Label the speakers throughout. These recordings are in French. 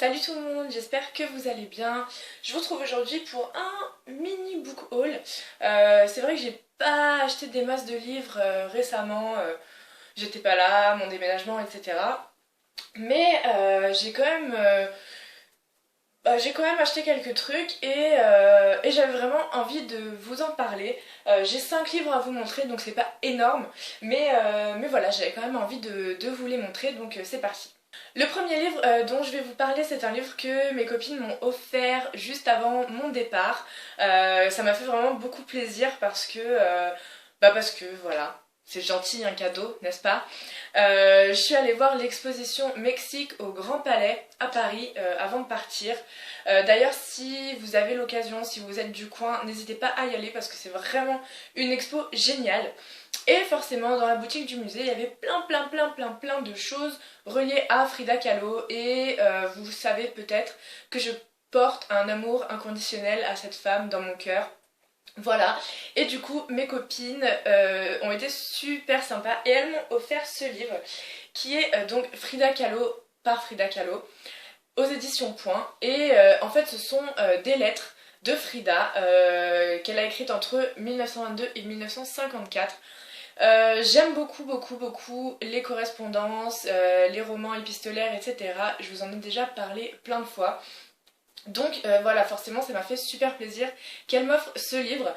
Speaker 1: Salut tout le monde, j'espère que vous allez bien. Je vous retrouve aujourd'hui pour un mini book haul. C'est vrai que j'ai pas acheté des masses de livres récemment, j'étais pas là, mon déménagement, etc. Mais j'ai quand même acheté quelques trucs et j'avais vraiment envie de vous en parler. J'ai 5 livres à vous montrer, donc c'est pas énorme, mais voilà, j'avais quand même envie de vous les montrer, donc c'est parti. Le premier livre dont je vais vous parler, c'est un livre que mes copines m'ont offert juste avant mon départ. Ça m'a fait vraiment beaucoup plaisir parce que voilà, c'est gentil un cadeau, n'est-ce pas? Je suis allée voir l'exposition Mexique au Grand Palais à Paris avant de partir. D'ailleurs, si vous avez l'occasion, si vous êtes du coin, n'hésitez pas à y aller parce que c'est vraiment une expo géniale. Et forcément, dans la boutique du musée, il y avait plein de choses reliées à Frida Kahlo. Et vous savez peut-être que je porte un amour inconditionnel à cette femme dans mon cœur. Voilà, et du coup mes copines ont été super sympas et elles m'ont offert ce livre qui est donc Frida Kahlo par Frida Kahlo aux éditions Point. Et en fait ce sont des lettres de Frida qu'elle a écrites entre 1922 et 1954. J'aime beaucoup les correspondances, les romans épistolaires, etc. Je vous en ai déjà parlé plein de fois. Donc voilà, forcément ça m'a fait super plaisir qu'elle m'offre ce livre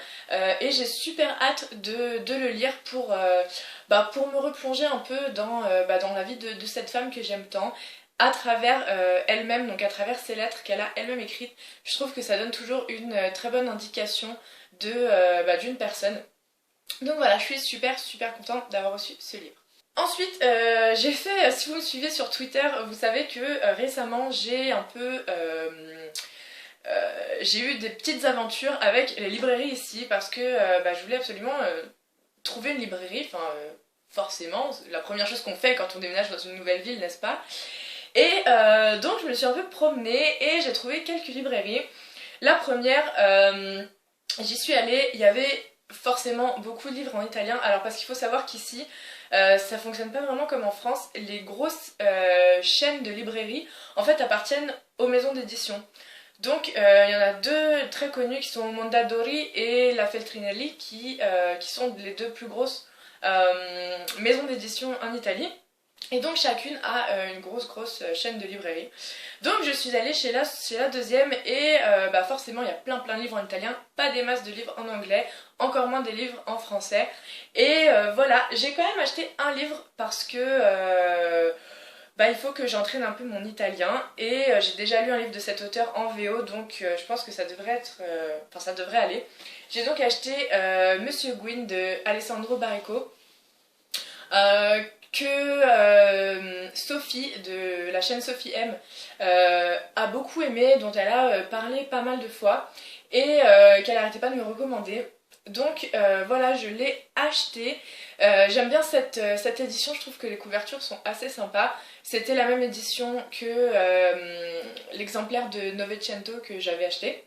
Speaker 1: et j'ai super hâte de le lire pour me replonger un peu dans la vie de cette femme que j'aime tant à travers elle-même, donc à travers ces lettres qu'elle a elle-même écrites. Je trouve que ça donne toujours une très bonne indication d'une personne. Donc voilà, je suis super contente d'avoir reçu ce livre. Ensuite, si vous me suivez sur Twitter, vous savez que récemment j'ai eu des petites aventures avec les librairies ici parce que je voulais absolument trouver une librairie, forcément, c'est la première chose qu'on fait quand on déménage dans une nouvelle ville, n'est-ce pas? Et donc je me suis un peu promenée et j'ai trouvé quelques librairies. La première, j'y suis allée, il y avait forcément beaucoup de livres en italien, alors parce qu'il faut savoir qu'ici, ça fonctionne pas vraiment comme en France. Les grosses chaînes de librairies en fait appartiennent aux maisons d'édition. Donc il y en a deux très connues qui sont Mondadori et La Feltrinelli qui sont les deux plus grosses maisons d'édition en Italie. Et donc chacune a une grosse chaîne de librairie. Donc je suis allée chez la deuxième et forcément il y a plein de livres en italien, pas des masses de livres en anglais, encore moins des livres en français. Et voilà, j'ai quand même acheté un livre parce que il faut que j'entraîne un peu mon italien. Et j'ai déjà lu un livre de cet auteur en VO, donc je pense que ça devrait ça devrait aller. J'ai donc acheté Monsieur Gwyn de Alessandro Baricco. Que Sophie de la chaîne Sophie M a beaucoup aimé, dont elle a parlé pas mal de fois et qu'elle arrêtait pas de me recommander. Donc voilà, je l'ai acheté. J'aime bien cette édition, je trouve que les couvertures sont assez sympas. C'était la même édition que l'exemplaire de Novecento que j'avais acheté.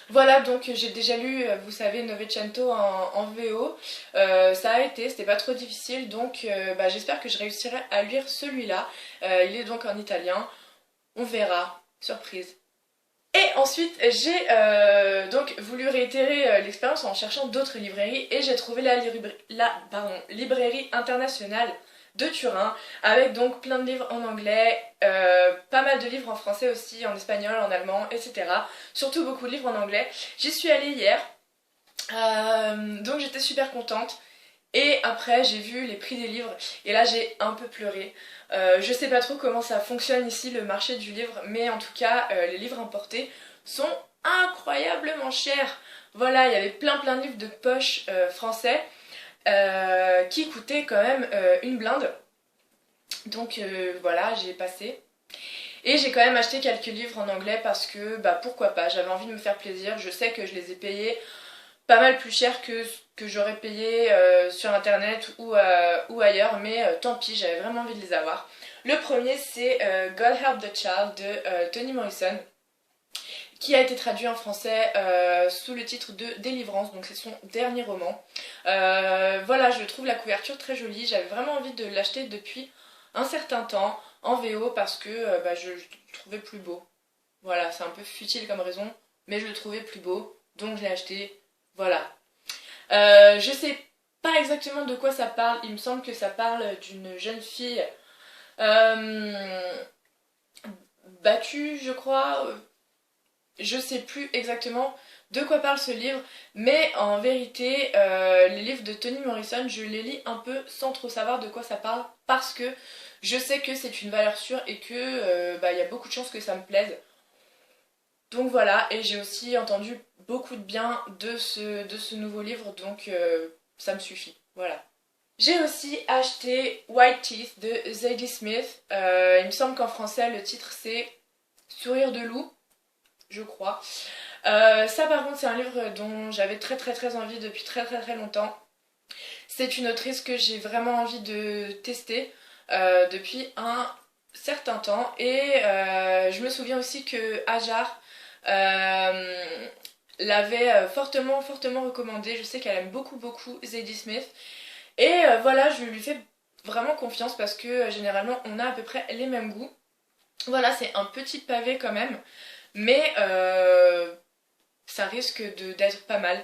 Speaker 1: Voilà, donc j'ai déjà lu, vous savez, Novecento en VO. Ça a été, c'était pas trop difficile, donc j'espère que je réussirai à lire celui-là. Il est donc en italien, on verra, surprise. Et ensuite, j'ai donc voulu réitérer l'expérience en cherchant d'autres librairies et j'ai trouvé librairie internationale de Turin avec donc plein de livres en anglais, pas mal de livres en français aussi, en espagnol, en allemand, etc. Surtout beaucoup de livres en anglais. J'y suis allée hier, donc j'étais super contente. Et après j'ai vu les prix des livres et là j'ai un peu pleuré. Je sais pas trop comment ça fonctionne ici le marché du livre, mais en tout cas les livres importés sont incroyablement chers. Voilà, il y avait plein de livres de poche français qui coûtaient quand même une blinde. Donc voilà, j'ai passé. Et j'ai quand même acheté quelques livres en anglais parce que pourquoi pas, j'avais envie de me faire plaisir. Je sais que je les ai payés pas mal plus cher que ce que j'aurais payé sur internet ou ailleurs, mais tant pis, j'avais vraiment envie de les avoir. Le premier c'est God Help the Child de Toni Morrison, qui a été traduit en français sous le titre de Délivrance, donc c'est son dernier roman. Voilà, je trouve la couverture très jolie, j'avais vraiment envie de l'acheter depuis un certain temps. en VO parce que bah, je le trouvais plus beau. Voilà, c'est un peu futile comme raison, mais je le trouvais plus beau, donc je l'ai acheté. Voilà. Je sais pas exactement de quoi ça parle, il me semble que ça parle d'une jeune fille euh, battue, je crois. Je sais plus exactement de quoi parle ce livre, mais en vérité, les livres de Toni Morrison, je les lis un peu sans trop savoir de quoi ça parle, parce que je sais que c'est une valeur sûre et que bah, y a beaucoup de chances que ça me plaise. Donc voilà, et j'ai aussi entendu beaucoup de bien de ce nouveau livre, donc ça me suffit. Voilà. J'ai aussi acheté White Teeth de Zadie Smith. Il me semble qu'en français le titre c'est Sourire de loup, je crois. Ça par contre c'est un livre dont j'avais très envie depuis très longtemps. C'est une autrice que j'ai vraiment envie de tester depuis un certain temps. Et je me souviens aussi que Hajar l'avait fortement recommandé. Je sais qu'elle aime beaucoup Zadie Smith. Et voilà, je lui fais vraiment confiance parce que généralement on a à peu près les mêmes goûts. Voilà, c'est un petit pavé quand même, mais ça risque d'être pas mal.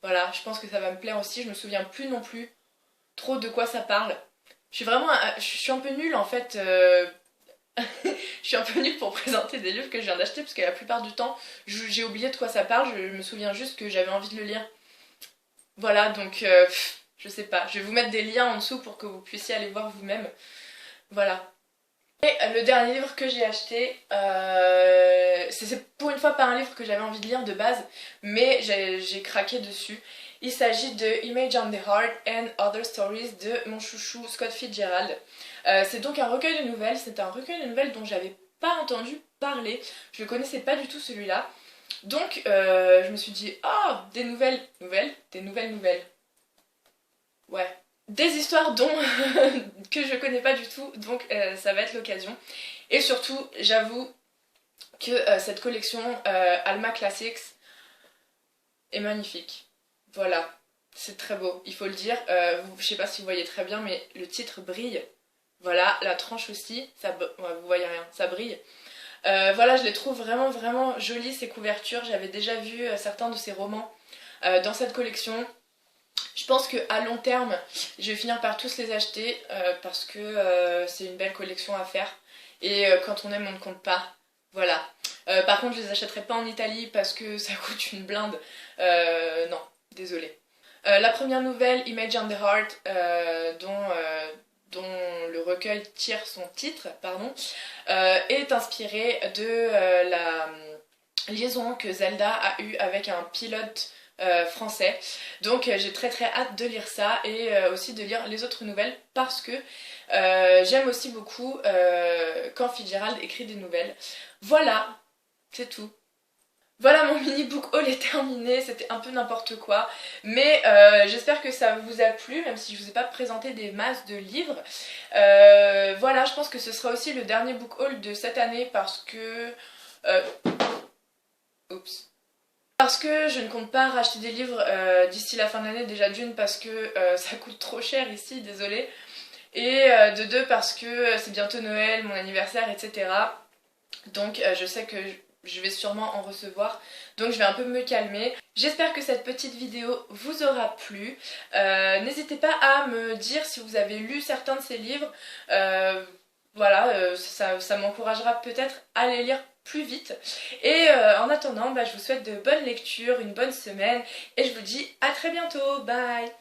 Speaker 1: Voilà, je pense que ça va me plaire aussi. Je me souviens plus non plus trop de quoi ça parle. Je suis un peu nulle en fait. Je suis un peu nulle pour présenter des livres que je viens d'acheter parce que la plupart du temps, j'ai oublié de quoi ça parle. Je me souviens juste que j'avais envie de le lire. Voilà, donc je sais pas. Je vais vous mettre des liens en dessous pour que vous puissiez aller voir vous-même. Voilà. Et le dernier livre que j'ai acheté, c'est pour une fois pas un livre que j'avais envie de lire de base, mais j'ai craqué dessus. Il s'agit de Image on the Heart and Other Stories de mon chouchou Scott Fitzgerald. C'est donc un recueil de nouvelles, c'est un recueil de nouvelles dont j'avais pas entendu parler, je ne connaissais pas du tout celui-là. Donc je me suis dit, oh, des nouvelles. Ouais. Des histoires dont que je connais pas du tout, donc ça va être l'occasion. Et surtout, j'avoue que cette collection Alma Classics est magnifique. Voilà, c'est très beau, il faut le dire. Je sais pas si vous voyez très bien, mais le titre brille. Voilà, la tranche aussi, ouais, vous voyez rien, ça brille. Voilà, je les trouve vraiment jolies ces couvertures. J'avais déjà vu certains de ces romans dans cette collection. Je pense qu'à long terme, je vais finir par tous les acheter parce que c'est une belle collection à faire. Et quand on aime, on ne compte pas. Voilà. Par contre, je les achèterai pas en Italie parce que ça coûte une blinde. Non, désolée. La première nouvelle, Image on the Heart, dont le recueil tire son titre, pardon, est inspirée de la liaison que Zelda a eue avec un pilote français. Donc j'ai très hâte de lire ça et aussi de lire les autres nouvelles parce que j'aime aussi beaucoup quand Fitzgerald écrit des nouvelles. Voilà, c'est tout. Voilà, mon mini book haul est terminé, c'était un peu n'importe quoi, mais j'espère que ça vous a plu, même si je vous ai pas présenté des masses de livres. Voilà, je pense que ce sera aussi le dernier book haul de cette année parce que... Oups. Parce que je ne compte pas racheter des livres d'ici la fin de l'année, déjà d'une parce que ça coûte trop cher ici, désolée, et de deux parce que c'est bientôt Noël, mon anniversaire, etc. Donc je sais que je vais sûrement en recevoir, donc je vais un peu me calmer. J'espère que cette petite vidéo vous aura plu. N'hésitez pas à me dire si vous avez lu certains de ces livres. Voilà, ça m'encouragera peut-être à les lire plus vite. Et en attendant, bah, je vous souhaite de bonnes lectures, une bonne semaine, et je vous dis à très bientôt. Bye!